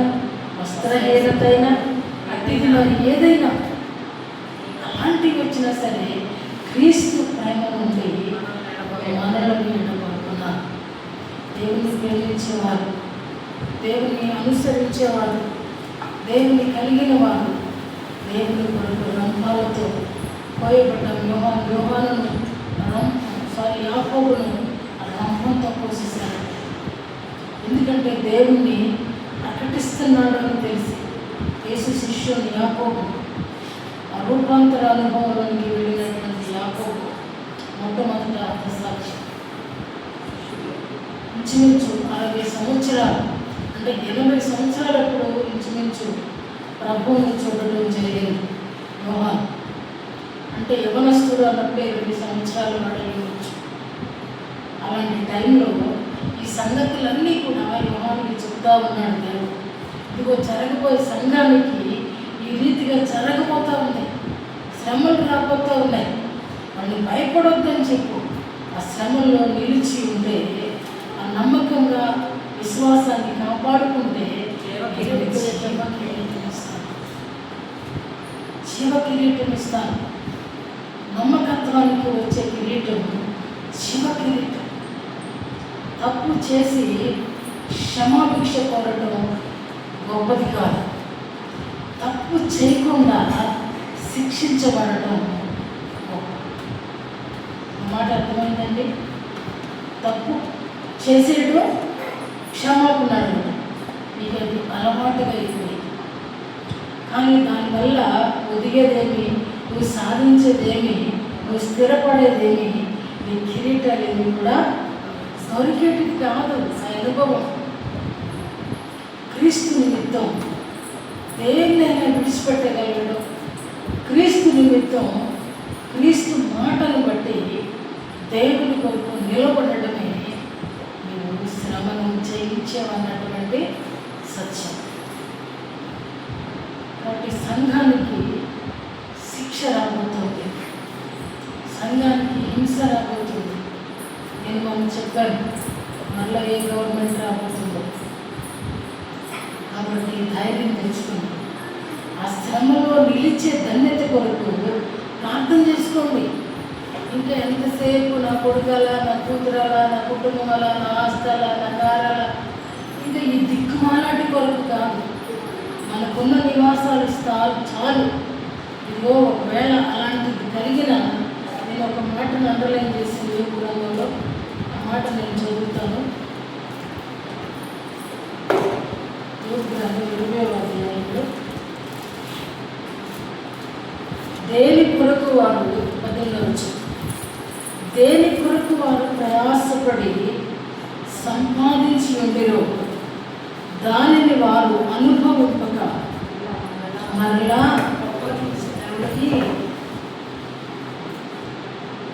వస్త్రహీనతైన అతిథిలో ఏదైనా అలాంటివి వచ్చినా సరే క్రీస్తు ప్రేమ నుండి మనలను ఎడబడుతున్నారు. దేవుని ప్రేమించేవారు, దేవుని అనుసరించేవారు, దేవుని కలిగిన వారు, దేవుని కొరకు రంభాలతో కోయబడ్డ యాకోబును రంభంతో పోసేశారు. ఎందుకంటే దేవుణ్ణి ప్రకటిస్తున్నాడు అని తెలిసి యేసు శిష్యుని యాకోబు, ఆ రూపాంతర అనుభవంలోనికి వెళ్ళినటువంటి యాకోబు మొట్టమొదట హతసాక్షి. ఇంచుమించు 60 సంవత్సరాలు, అంటే 80 సంవత్సరాలప్పుడు ఇంచుమించు ప్రభువుని చూడడం జరిగింది. యోహాను అంటే యవనస్తుడు అన్నప్పుడు 20 సంవత్సరాలు వాడవచ్చు. అలాంటి టైంలో ఈ సంగతులన్నీ కూడా యోహానుకి చెప్తా ఉన్నాడు దేవుడు. ఇదిగో జరగబోయే సంఘానికి ఈ రీతిగా జరగబోతూ ఉన్నాయి, శ్రమలు రాబోతూ ఉన్నాయి, వాళ్ళు భయపడొద్దని చెప్పు. ఆ శ్రమల్లో నిలిచి ఉంటే, ఆ నమ్మకంగా విశ్వాసాన్ని కాపాడుకుంటే జీవ కిరీటం ఇస్తాను. నమ్మకత్వానికి వచ్చే కిరీటం జీవ కిరీటం. తప్పు చేసి క్షమాభిక్ష కోరడం గొప్పది కాదు, తప్పు చేయకుండా శిక్షించబడటం గొప్ప. మాట అర్థమైందండి. తప్పు చేసేయడం క్షమాపణ అడగడం మీకు అది అలవాటుగా అయిపోయింది. కానీ దానివల్ల ఒదిగేదేమి, నువ్వు సాధించేదేమి, నువ్వు స్థిరపడేదేమి, నీ కిరీటాలేమి కూడా దొరికేది కాదు. ఆ అనుభవం క్రీస్తు నిమిత్తం దేన్నైనా విడిచిపెట్టగలగడం, క్రీస్తు నిమిత్తం క్రీస్తు మాటను బట్టి దేవుని కొరకు నిలబడటమే నువ్వు శ్రమను జయించేవన్నటువంటి సత్యం. కాబట్టి సంఘానికి శిక్ష రాబోతుంది, సంఘానికి హింస రాబోతుంది. నేను మనం చెప్పాను, మళ్ళీ ఏ గవర్నమెంట్ రాబోతుందో. కాబట్టి ధైర్యం తెచ్చుకోండి. ఆ శ్రమలో నిలిచే ధన్యత కొరకు ప్రార్థన చేసుకోండి. ఇంకా ఎంతసేపు నా కొడుకల, నా కూతురల, నా కుటుంబం వల్ల, నా ఆస్తల, నా కారాల, ఇంకా ఈ దిక్కుమాలాటి కొరకు కాదు. మనకున్న నివాసాలు చాలు. ఇదిగో ఒకవేళ అలాంటిది కలిగిన, నేను ఒక మాటను అండర్లైన్ చేసింది ఏ పురాణంలో, ఆ మాట నేను చదువుతాను. దేని కొరకు వారు బదులవచ్చు, దేని కొరకు వారు ప్రయాసపడి సంపాదించి ఉండిరో దానిని వారు అనుభవింపక మరలా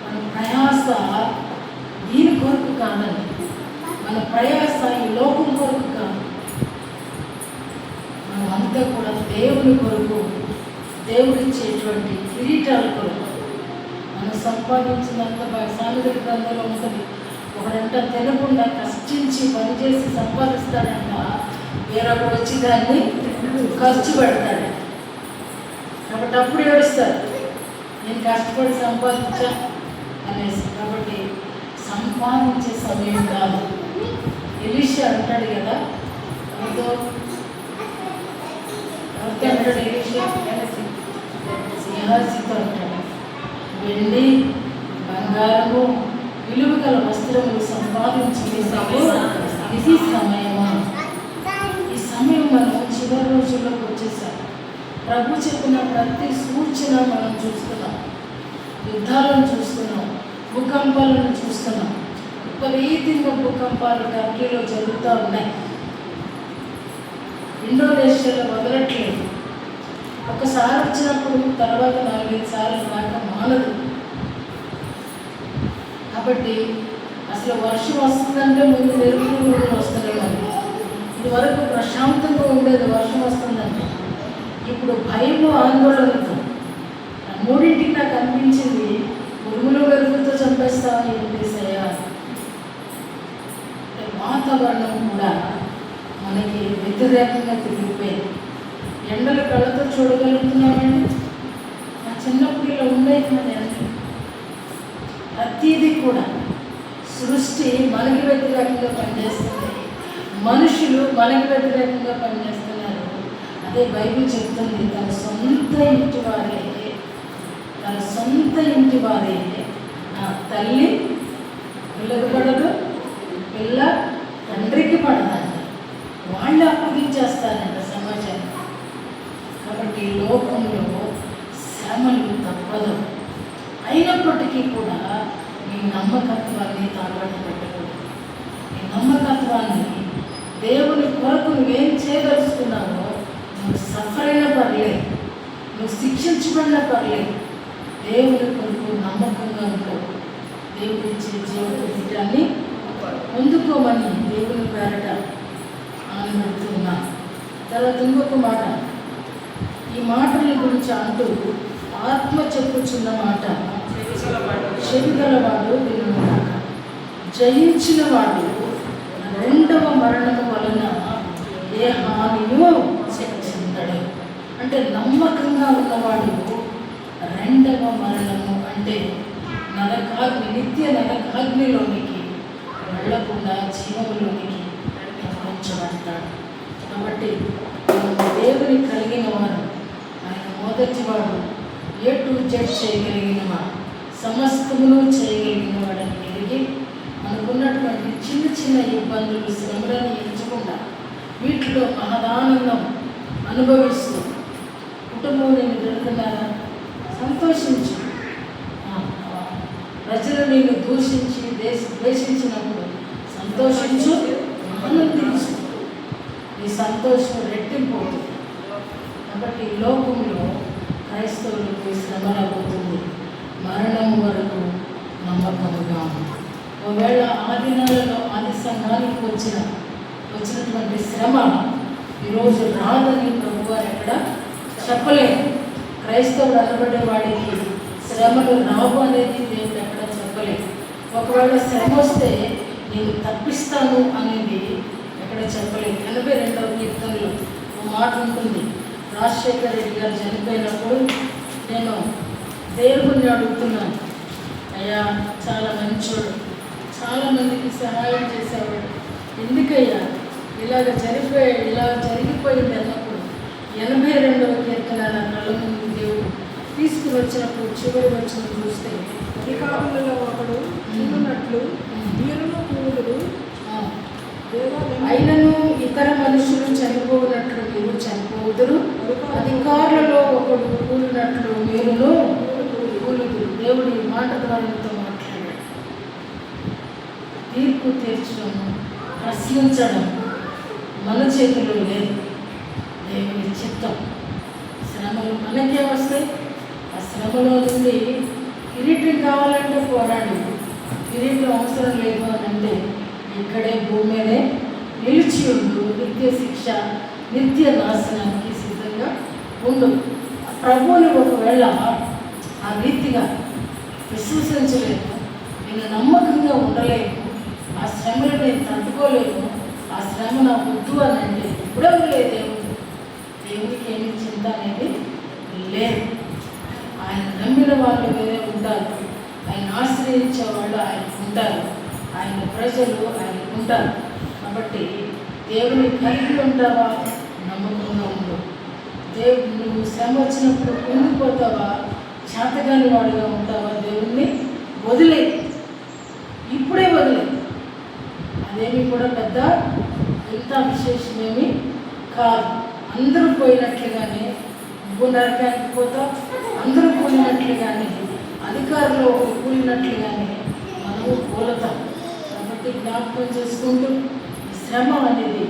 మన ప్రయాస దీని కొరకు కాదండి. మన ప్రయాస ఈ లోక అంతా కూడా దేవుని కొరకు, దేవుడిచ్చేటువంటి కిరీటాల కొరకు. మనం సంపాదించినంత సామెతల గ్రంథంలో ఉంటుంది, ఒకడంట తినకుండా కష్టించి పనిచేసి సంపాదిస్తాడంట, వేరొకడు వచ్చి దాన్ని ఖర్చు పెడతాడు. కాబట్టి అప్పుడు ఏడుస్తారు, నేను కష్టపడి సంపాదించా అనేసి. కాబట్టి సంపాదించే సమయం కాదు. ఎలీషా అంటాడు కదా, ఎవరితో అంటాడు ఎలీషా? గేహజీతో అంటాడు, వెండి బంగారము విలువ గల వస్త్రములు సంపాదించుకునే ఇది సమయమా? ఈ సమయం మనం చివరి రోజుల్లోకి వచ్చేసాం. ప్రభు చెప్పిన ప్రతి సూచన మనం చూస్తున్నాం. యుద్ధాలను చూస్తున్నాం, భూకంపాలను చూస్తున్నాం. విపరీతంగా భూకంపాలు టర్కీలో జరుగుతూ ఉన్నాయి. ఇండోనేషియాలో వదలట్లేదు. ఒకసారి వచ్చినప్పుడు తర్వాత 4-5 సార్లు రాక మానదు. కాబట్టి అసలు వర్షం వస్తుందంటే ముందు మెరుగులు వస్తున్నాయి. ఇది వరకు ప్రశాంతంగా ఉండేది, వర్షం వస్తుందంటే. ఇప్పుడు భయము, ఆందోళనతో మూడింటికి నాకు అనిపించింది, ఉరుములు వెలుగులతో చంపేస్తామని చెప్పేసయ్యా. వాతావరణం కూడా మనకి వ్యతిరేకంగా తిరిగిపోయింది. ఎండలు కళ్ళతో చూడగలుగుతున్నామండి. నా చిన్నప్పుడు ఇలా ఉండేది మన ఎండలు. ప్రతిదీ కూడా సృష్టి మనకి వ్యతిరేకంగా పనిచేస్తుంది, మనుషులు మనకి వ్యతిరేకంగా పనిచేస్తున్నారు. అదే బైబిల్ చెప్తుంది, తన సొంత ఇంటి వారే తల్లి పిల్లకి పడదు, పిల్ల తండ్రికి పడదంట. వాళ్ళు అప్పగించేస్తారంట సమాజాన్ని. కాబట్టి లోకంలో శ్రమలు తప్పదు. అయినప్పటికీ కూడా మీ నమ్మకత్వాన్ని తాకట్టు పెట్టకూడదు. మీ నమ్మకత్వాన్ని, దేవుని కొరకు నువ్వేం చేయదలుచుకున్నావో, నువ్వు సఫర్ అయినా పర్లేదు, నువ్వు శిక్షించబడినా పర్లేదు, దేవుని కొరకు నమ్మకంగా ఉంటావు. దేవుడి ఇచ్చే జీవిత విజయాన్ని పొందుకోమని దేవుని పేరట ఆనందిస్తున్నా. తర్వాత ఇంకొక మాట, ఈ మాటల గురించి అంటూ ఆత్మ చెప్పుచున్న మాట, చెవిగలవాడు వినుగాక. జయించిన వాడు రెండవ మరణము వలన ఏ హానియో చెందడు. అంటే నమ్మకంగా ఉన్నవాడు రెండవ మరణము అంటే నిత్య నరకాగ్నిలోనికి వెళ్ళకుండా జీవములోనికి ఉంచబడతాడు. కాబట్టి దేవుని కలిగిన వారు, ఆయన మొదటివాడు, A to Z చేయగలిగిన వాడు, సమస్తమును చేయగలిగిన వాడని ఎరిగి మనకున్నటువంటి చిన్న చిన్న ఇబ్బందులు, శ్రమలను ఎంచకుండా వీటిలో మహదానందం అనుభవిస్తూ కుటుంబం నేను జరుగుతున్నారా, సంతోషించు. ప్రజలు నేను దూషించి ద్వేషించినప్పుడు సంతోషించు, ఆనందించు. ఈ సంతోషం రెట్టింపోతుంది. కాబట్టి లోకంలో క్రైస్తవులకు శ్రమ రాబోతుంది, మరణం వరకు నమ్మకముగా. ఒకవేళ ఆ దినాలలో ఆది సంఘానికి వచ్చినటువంటి శ్రమ ఈరోజు రాదని ప్రభువారు ఎక్కడ చెప్పలేదు. క్రైస్తవుడు అనబడే వాడికి శ్రమలు రావు అనేది దేవుడు ఎక్కడ చెప్పలేదు. ఒకవేళ శ్రమ వస్తే నేను తప్పిస్తాను అనేది ఎక్కడ చెప్పలేదు. 82వ కీర్తనలో ఒక మాట ఉంటుంది, రాజశేఖర్ రెడ్డి గారు చనిపోయినప్పుడు నేను దేవుణ్ణి అడుగుతున్నాను, అయ్యా చాలా మంచోడు, చాలామందికి సహాయం చేసేవాడు, ఎందుకయ్యా ఇలా జరిగిపోయింది అన్నప్పుడు 82వ కీర్తన నా కళ్ళ ముందు దేవుడు తీసుకుని వచ్చినప్పుడు చివరి వచ్చిన చూస్తే, అధికారులలో ఒకడు ఉన్నట్లు వీరులు పూలుడు అయినను ఇతర మనుషులు చనిపోయినట్లు మీరు చనిపోదురు, అధికారులలో ఒకడు కూలినట్లు మీరును కూలుదురు. దేవుడి మాట ద్వారాతో మాట్లాడాడు. తీర్పు తీర్చడం, ప్రశ్నించడం మన చేతిలో లేదు, దేవుని చిత్తం. శ్రమలు మనకే వస్తాయి. ఆ శ్రమలో నుండి కిరీటం కావాలంటే పోరాడు, కిరీటం అవసరం లేదు అని అంటే ఇక్కడే భూమి మీదే నిలిచి ఉండు, నిత్య శిక్ష నిత్య నాశనానికి సిద్ధంగా ఉండు. ప్రభువుని ఒకవేళ ఆ రీతిగా విశ్వసించలేము, నేను నమ్మకంగా ఉండలేను, ఆ శ్రమలు నేను తట్టుకోలేను, ఆ శ్రమ నాకు వద్దు అని అంటే ఇప్పుడే లేదు దేవుడికి ఏమి చింత అనేది లేదు. ఆయన నమ్మిన వాళ్ళు వేరే ఉంటారు, ఆయన ఆశ్రయించే వాళ్ళు ఆయనకు ఉంటారు, ఆయన ప్రజలు ఆయనకు ఉంటారు. కాబట్టి దేవుని కలిగి ఉంటావా, నమ్మకంగా ఉండు. దేవుడు నువ్వు శ్రమ వచ్చినప్పుడు కుంగిపోతావా, చేతగాని వాడుగా ఉంటావా, దేవుణ్ణి వదిలే, ఇప్పుడే వదిలే. అదేమి కూడా పెద్ద ఎంత విశేషమేమి కాదు. అందరూ పోయినట్లుగానే నువ్వు నరకానికి పోతావు, అందరూ కూలినట్లుగానే అధికారులు కూలినట్లుగానే మనము కూలతాం. కాబట్టి జ్ఞాపకం చేసుకుంటూ శ్రమ అనేది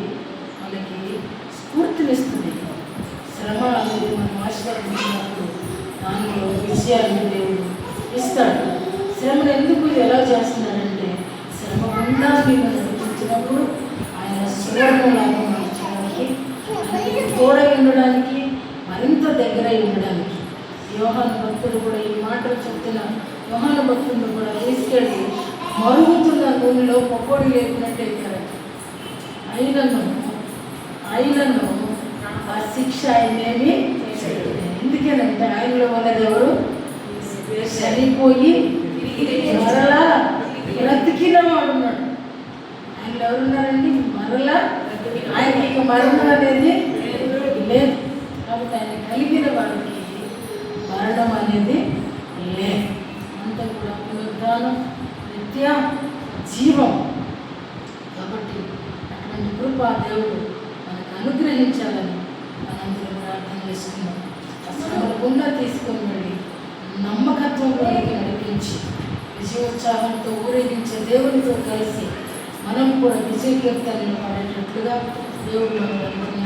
మనకి స్ఫూర్తినిస్తుంది. శ్రమ అనేది మనం ఆశీర్వదించినప్పుడు దానిలో విషయాన్ని దేవుడు ఇస్తాడు. శ్రమను ఎందుకు ఎలా చేస్తున్నాడంటే శ్రమ గుండా మీరు నడిపించినప్పుడు ఆయన సువర్ణలాగా మార్చడానికి, ఆయనకి తోడై ఉండడానికి, మరింత దగ్గరై ఉండడానికి. యోహాను భక్తుడు కూడా ఈ మాటలు చెప్తున్న యోహాను భక్తులను కూడా తీసుకెళ్ళి మరుగుతున్న నూనెలో పకోడి లేకున్నట్టే కదా. ఆయనను ఆ శిక్ష ఆయనేమి ఎందుకేనంటే ఆయనలో ఉన్నది ఎవరు చనిపోయి మరలా బ్రతికిన వాడు ఉన్నాడు. ఆయనలో ఎవరున్నారండి? మరలా ఆయనకి ఇక మరణం అనేది లేదు. కాబట్టి ఆయన కలిగిన వాడికి మరణం అనేది లేదు. అంతా కూడా పునరుద్ధానం, నిత్య జీవం. కాబట్టి అటువంటి కృప దేవుడు మనకు అనుగ్రహించాలని మనందరం ప్రార్థన చేసుకున్నాం. అసలు తీసుకొని వెళ్ళి నమ్మకత్వంలోకి నడిపించి విజయోత్సాహంతో ఊరేగించే దేవునితో కలిసి మనం కూడా విజయ కీర్తనలు పాడేటట్లుగా దేవుడు మనకు